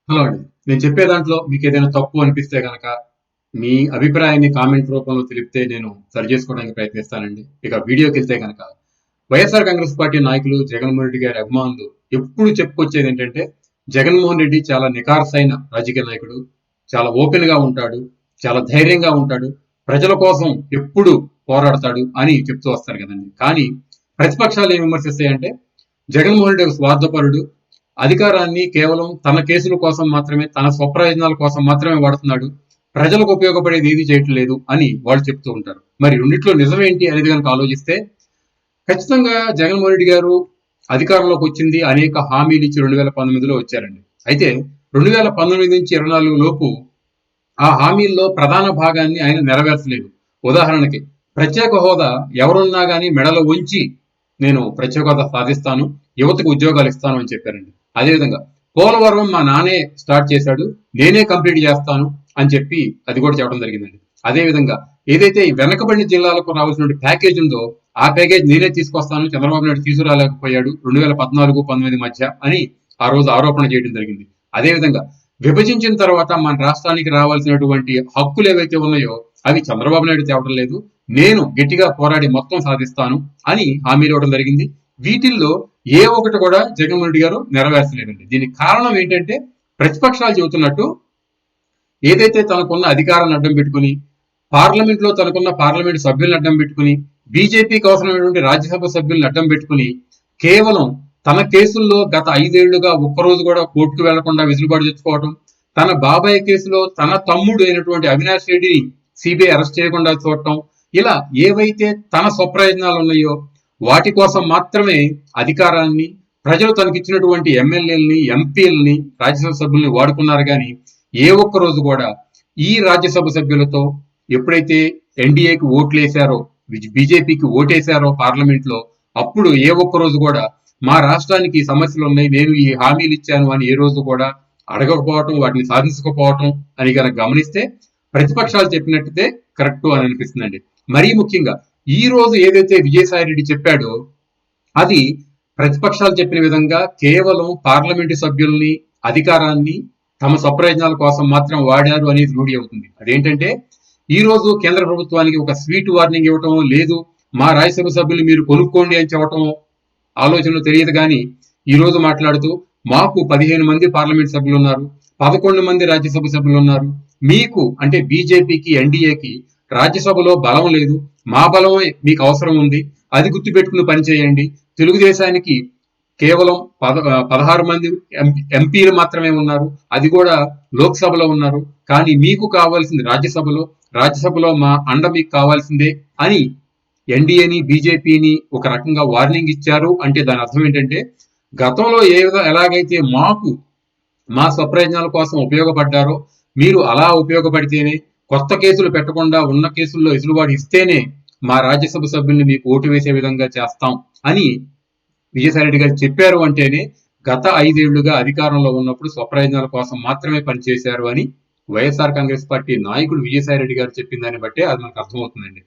Hello అండి. నేను చెప్పే దాంట్లో మీకేదైనా తప్పు అనిపిస్తే గనక, మీ అభిప్రాయాన్ని కామెంట్ రూపంలో తెలిపితే నేను సరిజేసుకోవడానికి ప్రయత్నిస్తానండి. ఇక వీడియోకెళ్తే గనక, వైఎస్ఆర్ కాంగ్రెస్ పార్టీ నాయకులు జగన్మోహన్ రెడ్డి గారి అభిమానులు ఎప్పుడు చెప్పుకొచ్చేదేంటంటే, జగన్మోహన్ రెడ్డి చాలా నిఖార్సైన రాజకీయ నాయకుడు. చాలా ఓపెన్‌గా ఉంటాడు. చాలా ధైర్యంగా ఉంటాడు. ప్రజల కోసం ఎప్పుడు పోరాడతాడు అని చెప్తూ వస్తారు గదండీ. కానీ ప్రతిపక్షాలు ఏం విమర్శిస్తాయంటే, జగన్మోహన్ రెడ్డి ఒక స్వార్థపరుడు. అధికారాన్ని కేవలం తన కేసుల కోసం మాత్రమే, తన స్వప్రయోజనాల కోసం మాత్రమే వాడుతున్నాడు. ప్రజలకు ఉపయోగపడేది ఏది చేయట్లేదు అని వాళ్ళు చెప్తూ ఉంటారు. మరి రెండిట్లో నిజమేంటి అనేది కనుక ఆలోచిస్తే, ఖచ్చితంగా జగన్మోహన్ రెడ్డి గారు అధికారంలోకి వచ్చింది అనేక హామీలు ఇచ్చి 2019లో వచ్చారండి. అయితే 2019 నుంచి 24 లోపు ఆ హామీల్లో ప్రధాన భాగాన్ని ఆయన నెరవేర్చలేదు. ఉదాహరణకి ప్రత్యేక హోదా ఎవరున్నా గానీ మెడలో ఉంచి నేను ప్రత్యేక హోదా సాధిస్తాను, యువతకు ఉద్యోగాలు ఇస్తాను అని చెప్పారండి. అదేవిధంగా పోలవరం మా నానే స్టార్ట్ చేశాడు, నేనే కంప్లీట్ చేస్తాను అని చెప్పి అది కూడా చెప్పడం జరిగిందండి. అదేవిధంగా ఏదైతే ఈ వెనకబడిన జిల్లాలకు రావాల్సిన ప్యాకేజ్ ఉందో ఆ ప్యాకేజ్ నేనే తీసుకొస్తాను, చంద్రబాబు నాయుడు తీసుకురాలేకపోయాడు 2014-19 మధ్య అని ఆ రోజు ఆరోపణ చేయడం జరిగింది. అదేవిధంగా విభజించిన తర్వాత మన రాష్ట్రానికి రావాల్సినటువంటి హక్కులు ఏవైతే ఉన్నాయో అవి చంద్రబాబు నాయుడు తేవడం లేదు, నేను గట్టిగా పోరాడి మొత్తం సాధిస్తాను అని హామీలు ఇవ్వడం జరిగింది. వీటిల్లో ఏ ఒక్కటి కూడా జగన్మోహన్ రెడ్డి గారు నెరవేర్చలేదండి. దీనికి కారణం ఏంటంటే, ప్రతిపక్షాలు చెబుతున్నట్టు ఏదైతే తనకున్న అధికారాన్ని అడ్డం పెట్టుకుని, పార్లమెంట్ లో తనకున్న పార్లమెంట్ సభ్యులను అడ్డం పెట్టుకుని, బీజేపీకి అవసరమైనటువంటి రాజ్యసభ సభ్యులను అడ్డం పెట్టుకుని, కేవలం తన కేసుల్లో గత 5 ఏళ్లుగా ఒక్కరోజు కూడా కోర్టుకు వెళ్లకుండా విసులుబాటు తెచ్చుకోవటం, తన బాబాయ్ కేసులో తన తమ్ముడు అయినటువంటి అవినాష్ రెడ్డిని సిబిఐ అరెస్ట్ చేయకుండా చూడటం, ఇలా ఏవైతే తన స్వప్రయోజనాలు ఉన్నాయో వాటి కోసం మాత్రమే అధికారాన్ని, ప్రజలు తనకిచ్చినటువంటి ఎమ్మెల్యేలని, ఎంపీలని, రాజ్యసభ సభ్యుల్ని వాడుకున్నారు కానీ ఏ ఒక్క రోజు కూడా ఈ రాజ్యసభ సభ్యులతో ఎప్పుడైతే ఎన్డీఏకి ఓట్లేశారో, బీజేపీకి ఓటేశారో పార్లమెంట్ లో, అప్పుడు ఏ ఒక్క రోజు కూడా మా రాష్ట్రానికి సమస్యలు ఉన్నాయి, నేను ఈ హామీలు ఇచ్చాను అని ఏ రోజు కూడా అడగకపోవటం, వాటిని సాధించకపోవటం అని కనుక గమనిస్తే ప్రతిపక్షాలు చెప్పినట్టుదే కరెక్ట్ అని అనిపిస్తుందండి. మరీ ముఖ్యంగా ఈ రోజు ఏదైతే విజయసాయి రెడ్డి చెప్పాడో అది ప్రతిపక్షాలు చెప్పిన విధంగా కేవలం పార్లమెంటు సభ్యుల్ని, అధికారాన్ని తమ స్వప్రయోజనాల కోసం మాత్రం వాడారు అనేది రూఢి అవుతుంది. అదేంటంటే, ఈ రోజు కేంద్ర ప్రభుత్వానికి ఒక స్వీట్ వార్నింగ్ ఇవ్వటం, లేదు మా రాజ్యసభ సభ్యులు మీరు కొనుక్కోండి అని చెప్పటం ఆలోచనలు తెలియదు కానీ, ఈ రోజు మాట్లాడుతూ మాకు 15 మంది పార్లమెంట్ సభ్యులు ఉన్నారు, 11 మంది రాజ్యసభ సభ్యులు ఉన్నారు, మీకు అంటే బీజేపీకి, ఎన్డీఏకి రాజ్యసభలో బలం లేదు, మా బలమే మీకు అవసరం ఉంది, అది గుర్తుపెట్టుకుని పనిచేయండి. తెలుగుదేశానికి కేవలం 16 మంది ఎంపీలు మాత్రమే ఉన్నారు, అది కూడా లోక్సభలో ఉన్నారు, కానీ మీకు కావాల్సింది రాజ్యసభలో మా అండ మీకు కావాల్సిందే అని ఎన్డీఏని, బీజేపీని ఒక రకంగా వార్నింగ్ ఇచ్చారు. అంటే దాని అర్థం ఏంటంటే, గతంలో ఎలాగైతే మాకు మా స్వప్రయోజనాల కోసం ఉపయోగపడ్డారో మీరు అలా ఉపయోగపడితేనే, కొత్త కేసులు పెట్టకుండా ఉన్న కేసుల్లో వెసులుబాటు ఇస్తేనే మా రాజ్యసభ సభ్యుల్ని మీకు ఓటు వేసే విధంగా చేస్తాం అని విజయసాయి రెడ్డి గారు చెప్పారు. అంటేనే గత 5 ఏళ్లుగా అధికారంలో ఉన్నప్పుడు స్వప్రయోజనాల కోసం మాత్రమే పనిచేశారు అని వైఎస్ఆర్ కాంగ్రెస్ పార్టీ నాయకుడు విజయసాయి రెడ్డి గారు చెప్పిన దాన్ని బట్టే అది మనకు అర్థమవుతుందండి.